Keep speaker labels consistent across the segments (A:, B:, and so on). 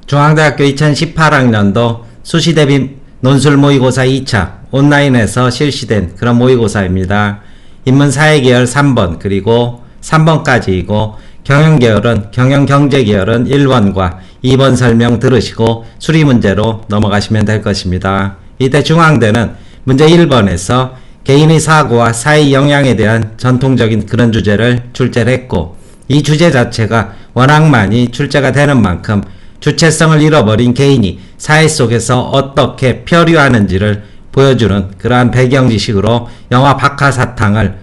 A: 중앙대학교 2018학년도 수시대비 논술 모의고사 2차 온라인에서 실시된 그런 모의고사입니다. 인문사회계열 3번 그리고 3번까지이고 경영계열은 경영경제계열은 1번과 2번 설명 들으시고 수리문제로 넘어가시면 될 것입니다. 이때 중앙대는 문제 1번에서 개인의 사고와 사회 영향에 대한 전통적인 그런 주제를 출제를 했고, 이 주제 자체가 워낙 많이 출제가 되는 만큼 주체성을 잃어버린 개인이 사회 속에서 어떻게 표류하는지를 보여주는 그러한 배경 지식으로 영화 박하사탕을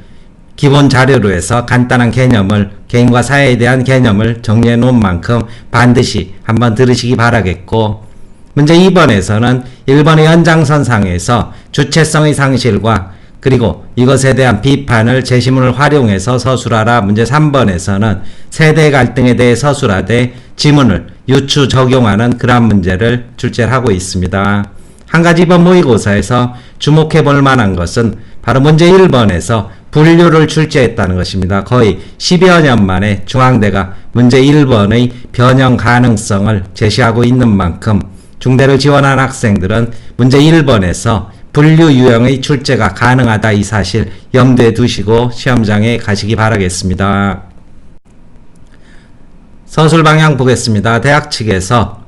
A: 기본 자료로 해서 간단한 개념을, 개인과 사회에 대한 개념을 정리해 놓은 만큼 반드시 한번 들으시기 바라겠고, 문제 2번에서는 1번의 연장선상에서 주체성의 상실과 그리고 이것에 대한 비판을 제시문을 활용해서 서술하라. 문제 3번에서는 세대 갈등에 대해 서술하되 지문을 유추 적용하는 그러한 문제를 출제를 하고 있습니다. 한 가지 이번 모의고사에서 주목해 볼 만한 것은 바로 문제 1번에서 분류를 출제했다는 것입니다. 거의 10여 년 만에 중앙대가 문제 1번의 변형 가능성을 제시하고 있는 만큼 중대를 지원한 학생들은 문제 1번에서 분류 유형의 출제가 가능하다, 이 사실 염두에 두시고 시험장에 가시기 바라겠습니다. 서술 방향 보겠습니다. 대학 측에서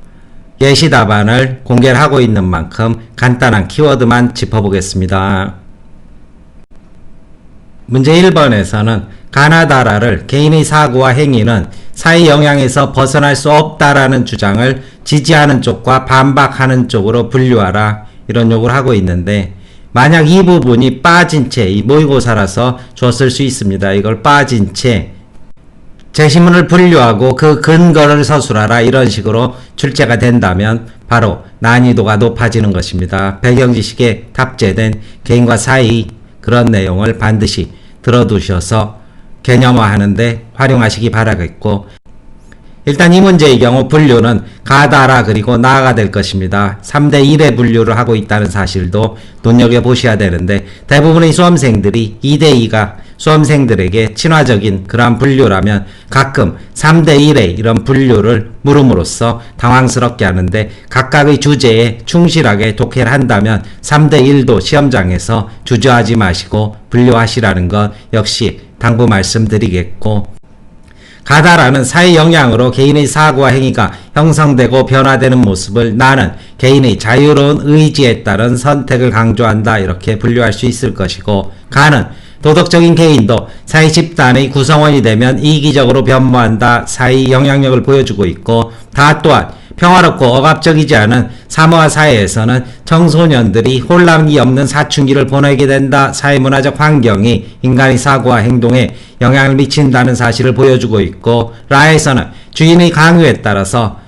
A: 예시 답안을 공개를 하고 있는 만큼 간단한 키워드만 짚어보겠습니다. 문제 1번에서는 가나다라를 개인의 사고와 행위는 사회 영향에서 벗어날 수 없다라는 주장을 지지하는 쪽과 반박하는 쪽으로 분류하라, 이런 요구를 하고 있는데, 만약 이 부분이 빠진 채, 이 모의고사라서 줬을 수 있습니다. 이걸 빠진 채 제시문을 분류하고 그 근거를 서술하라, 이런 식으로 출제가 된다면 바로 난이도가 높아지는 것입니다. 배경지식에 탑재된 개인과 사회의 그런 내용을 반드시 들어두셔서 개념화하는데 활용하시기 바라겠고, 일단 이 문제의 경우 분류는 가다라 그리고 나아가 될 것입니다. 3대1의 분류를 하고 있다는 사실도 눈여겨보셔야 되는데, 대부분의 수험생들이 2대2가 수험생들에게 친화적인 그러한 분류라면 가끔 3대1의 이런 분류를 물음으로써 당황스럽게 하는데, 각각의 주제에 충실하게 독해를 한다면 3대1도 시험장에서 주저하지 마시고 분류하시라는 것 역시 당부 말씀드리겠고, 가다라는 사회 영향으로 개인의 사고와 행위가 형성되고 변화되는 모습을 나는 개인의 자유로운 의지에 따른 선택을 강조한다, 이렇게 분류할 수 있을 것이고, 가는 도덕적인 개인도 사회 집단의 구성원이 되면 이기적으로 변모한다, 사회 영향력을 보여주고 있고, 다 또한 평화롭고 억압적이지 않은 사모아 사회에서는 청소년들이 혼란이 없는 사춘기를 보내게 된다, 사회문화적 환경이 인간의 사고와 행동에 영향을 미친다는 사실을 보여주고 있고, 라에서는 주인의 강요에 따라서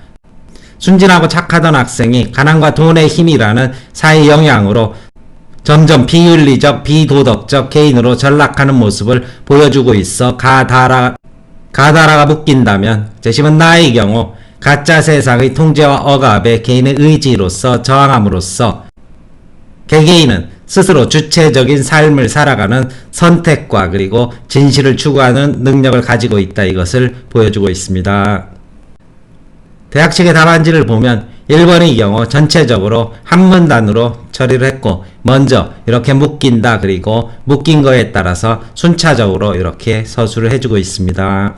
A: 순진하고 착하던 학생이 가난과 돈의 힘이라는 사회 영향으로 점점 비윤리적, 비도덕적 개인으로 전락하는 모습을 보여주고 있어 가다라가 묶인다면, 제시문 나의 경우 가짜 세상의 통제와 억압에 개인의 의지로서 저항함으로써 개개인은 스스로 주체적인 삶을 살아가는 선택과 그리고 진실을 추구하는 능력을 가지고 있다, 이것을 보여주고 있습니다. 대학 측의 답안지를 보면 1번의 경우 전체적으로 한 문단으로 처리를 했고, 먼저 이렇게 묶인다, 그리고 묶인 거에 따라서 순차적으로 이렇게 서술을 해주고 있습니다.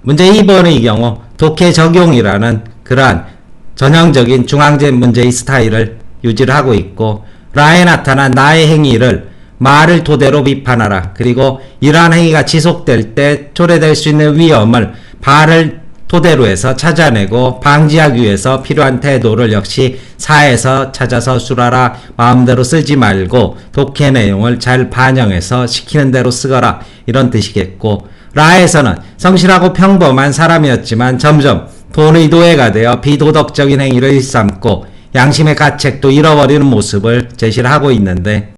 A: 문제 2번의 경우 독해 적용이라는 그러한 전형적인 중앙제 문제의 스타일을 유지를 하고 있고, 라에 나타난 나의 행위를 말을 토대로 비판하라, 그리고 이러한 행위가 지속될 때 초래될 수 있는 위험을 발을 토대로 해서 찾아내고 방지하기 위해서 필요한 태도를 역시 사에서 찾아서 서술하라, 마음대로 쓰지 말고 독해 내용을 잘 반영해서 시키는 대로 쓰거라, 이런 뜻이겠고, 라에서는 성실하고 평범한 사람이었지만 점점 돈의 노예가 되어 비도덕적인 행위를 일삼고 양심의 가책도 잃어버리는 모습을 제시를 하고 있는데,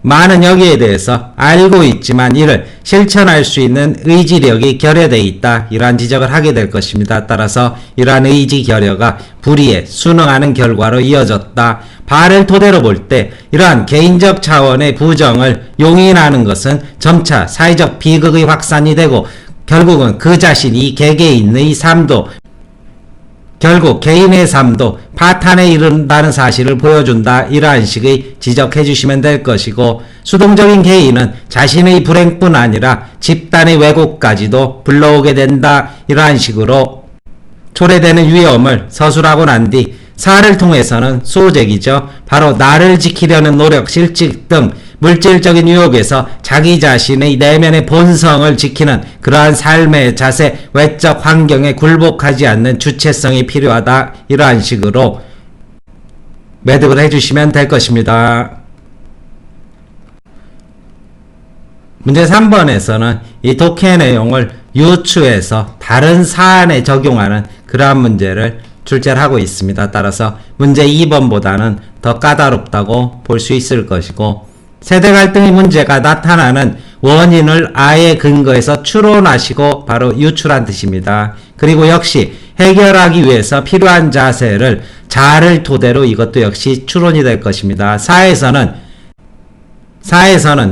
A: 많은 여기에 대해서 알고 있지만 이를 실천할 수 있는 의지력이 결여되어 있다, 이러한 지적을 하게 될 것입니다. 따라서 이러한 의지 결여가 불의에 순응하는 결과로 이어졌다. 발을 토대로 볼 때 이러한 개인적 차원의 부정을 용인하는 것은 점차 사회적 비극의 확산이 되고 결국은 그 자신이 개개인의 삶도 결국 개인의 삶도 파탄에 이른다는 사실을 보여준다. 이러한 식의 지적해 주시면 될 것이고, 수동적인 개인은 자신의 불행뿐 아니라 집단의 왜곡까지도 불러오게 된다. 이러한 식으로 초래되는 위험을 서술하고 난 뒤 사를 통해서는 소재기죠. 바로 나를 지키려는 노력, 실직 등 물질적인 유혹에서 자기 자신의 내면의 본성을 지키는 그러한 삶의 자세, 외적 환경에 굴복하지 않는 주체성이 필요하다. 이러한 식으로 매듭을 해주시면 될 것입니다. 문제 3번에서는 이 독해 내용을 유추해서 다른 사안에 적용하는 그러한 문제를 출제를 하고 있습니다. 따라서 문제 2번보다는 더 까다롭다고 볼 수 있을 것이고, 세대 갈등의 문제가 나타나는 원인을 아의 근거에서 추론하시고 바로 유추란 뜻입니다. 그리고 역시 해결하기 위해서 필요한 자세를 자를 토대로 이것도 역시 추론이 될 것입니다. 사에서는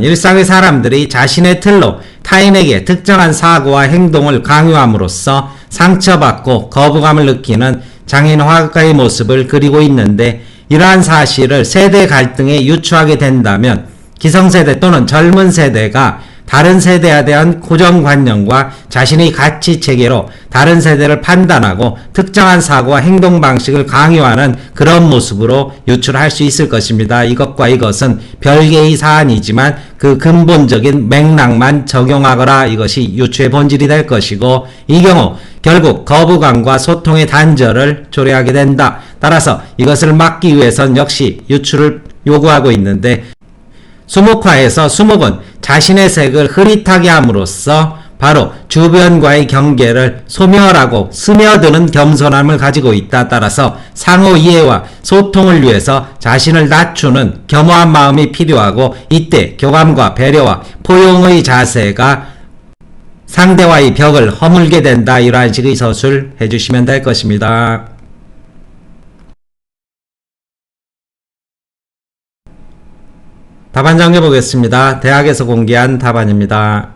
A: 일상의 사람들이 자신의 틀로 타인에게 특정한 사고와 행동을 강요함으로써 상처받고 거부감을 느끼는 장인화가의 모습을 그리고 있는데, 이러한 사실을 세대 갈등에 유추하게 된다면 기성세대 또는 젊은 세대가 다른 세대에 대한 고정관념과 자신의 가치체계로 다른 세대를 판단하고 특정한 사고와 행동 방식을 강요하는 그런 모습으로 유출할 수 있을 것입니다. 이것과 이것은 별개의 사안이지만 그 근본적인 맥락만 적용하거라. 이것이 유추의 본질이 될 것이고, 이 경우 결국 거부감과 소통의 단절을 초래하게 된다. 따라서 이것을 막기 위해선 역시 유추를 요구하고 있는데, 수묵화에서 수묵은 자신의 색을 흐릿하게 함으로써 바로 주변과의 경계를 소멸하고 스며드는 겸손함을 가지고 있다. 따라서 상호 이해와 소통을 위해서 자신을 낮추는 겸허한 마음이 필요하고, 이때 교감과 배려와 포용의 자세가 상대와의 벽을 허물게 된다. 이러한 식의 서술 해주시면 될 것입니다. 답안 정리해 보겠습니다. 대학에서 공개한 답안입니다.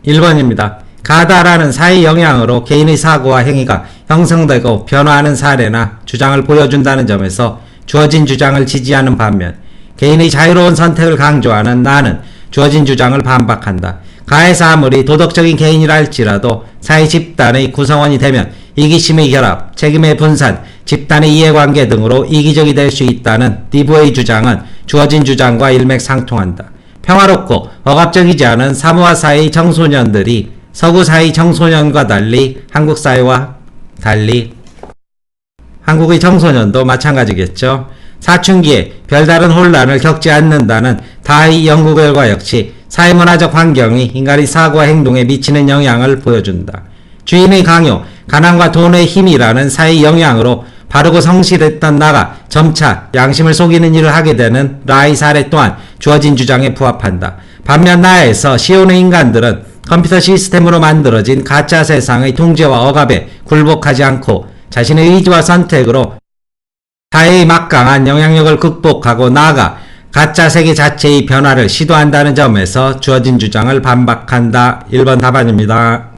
A: 1번입니다. 가다라는 사회 영향으로 개인의 사고와 행위가 형성되고 변화하는 사례나 주장을 보여준다는 점에서 주어진 주장을 지지하는 반면, 개인의 자유로운 선택을 강조하는 나는 주어진 주장을 반박한다. 가해사 아무리 도덕적인 개인이라 할지라도 사회 집단의 구성원이 되면 이기심의 결합, 책임의 분산, 집단의 이해관계 등으로 이기적이 될 수 있다는 디브의 주장은 주어진 주장과 일맥상통한다. 평화롭고 억압적이지 않은 사모아 사회의 청소년들이 서구 사회의 청소년과 달리 한국의 청소년도 마찬가지겠죠. 사춘기에 별다른 혼란을 겪지 않는다는 다의 연구 결과 역시 사회문화적 환경이 인간의 사고와 행동에 미치는 영향을 보여준다. 주인의 강요, 가난과 돈의 힘이라는 사회의 영향으로 바르고 성실했던 나가 점차 양심을 속이는 일을 하게 되는 라의 사례 또한 주어진 주장에 부합한다. 반면 나에서 시온의 인간들은 컴퓨터 시스템으로 만들어진 가짜 세상의 통제와 억압에 굴복하지 않고 자신의 의지와 선택으로 사회의 막강한 영향력을 극복하고 나아가 가짜 세계 자체의 변화를 시도한다는 점에서 주어진 주장을 반박한다. 1번 답안입니다.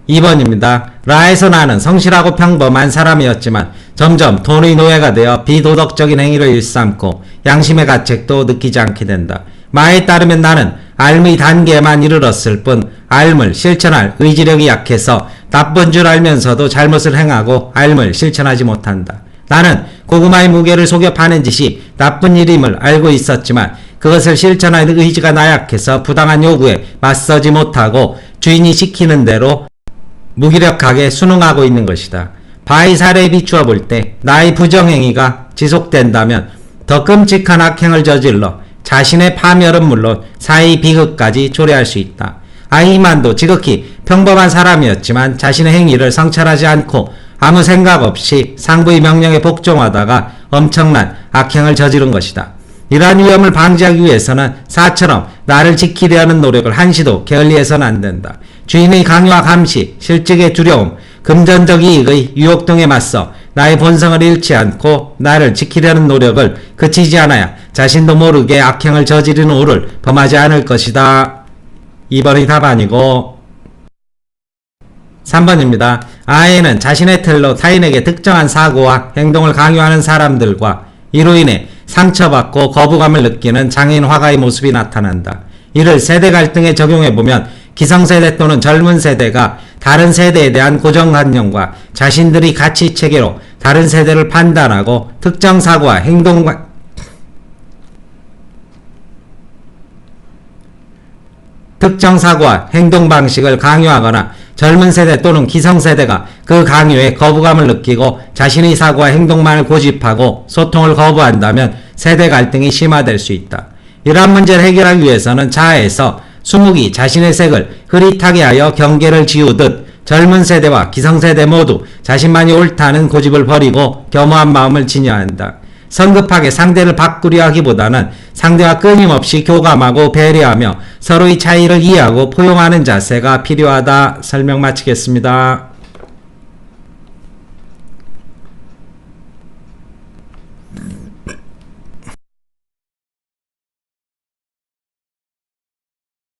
A: 2번입니다. 라에서 나는 성실하고 평범한 사람이었지만 점점 돈의 노예가 되어 비도덕적인 행위를 일삼고 양심의 가책도 느끼지 않게 된다. 마에 따르면 나는 앓의 단계에만 이르렀을 뿐 앓을 실천할 의지력이 약해서 나쁜 줄 알면서도 잘못을 행하고 앓을 실천하지 못한다. 나는 고구마의 무게를 속여 파는 짓이 나쁜 일임을 알고 있었지만 그것을 실천할 의지가 나약해서 부당한 요구에 맞서지 못하고 주인이 시키는 대로 무기력하게 순응하고 있는 것이다. 바의 사례에 비추어 볼 때 나의 부정행위가 지속된다면 더 끔찍한 악행을 저질러 자신의 파멸은 물론 사회의 비극까지 초래할 수 있다. 아히만도 지극히 평범한 사람이었지만 자신의 행위를 성찰하지 않고 아무 생각 없이 상부의 명령에 복종하다가 엄청난 악행을 저지른 것이다. 이러한 위험을 방지하기 위해서는 사처럼 나를 지키려는 노력을 한시도 게을리해서는 안 된다. 주인의 강요와 감시, 실직의 두려움, 금전적 이익의 유혹 등에 맞서 나의 본성을 잃지 않고 나를 지키려는 노력을 그치지 않아야 자신도 모르게 악행을 저지르는 오를 범하지 않을 것이다. 2번이 답안이고 3번입니다. 아이는 자신의 틀로 타인에게 특정한 사고와 행동을 강요하는 사람들과 이로 인해 상처받고 거부감을 느끼는 장애인 화가의 모습이 나타난다. 이를 세대 갈등에 적용해보면 기성세대 또는 젊은 세대가 다른 세대에 대한 고정관념과 자신들이 가치체계로 다른 세대를 판단하고 특정 사고와 행동 방식을 강요하거나 젊은 세대 또는 기성세대가 그 강요에 거부감을 느끼고 자신의 사고와 행동만을 고집하고 소통을 거부한다면 세대 갈등이 심화될 수 있다. 이러한 문제를 해결하기 위해서는 자아에서 수묵이 자신의 색을 흐릿하게 하여 경계를 지우듯 젊은 세대와 기성세대 모두 자신만이 옳다는 고집을 버리고 겸허한 마음을 지녀야 한다. 성급하게 상대를 바꾸려 하기보다는 상대와 끊임없이 교감하고 배려하며 서로의 차이를 이해하고 포용하는 자세가 필요하다. 설명 마치겠습니다.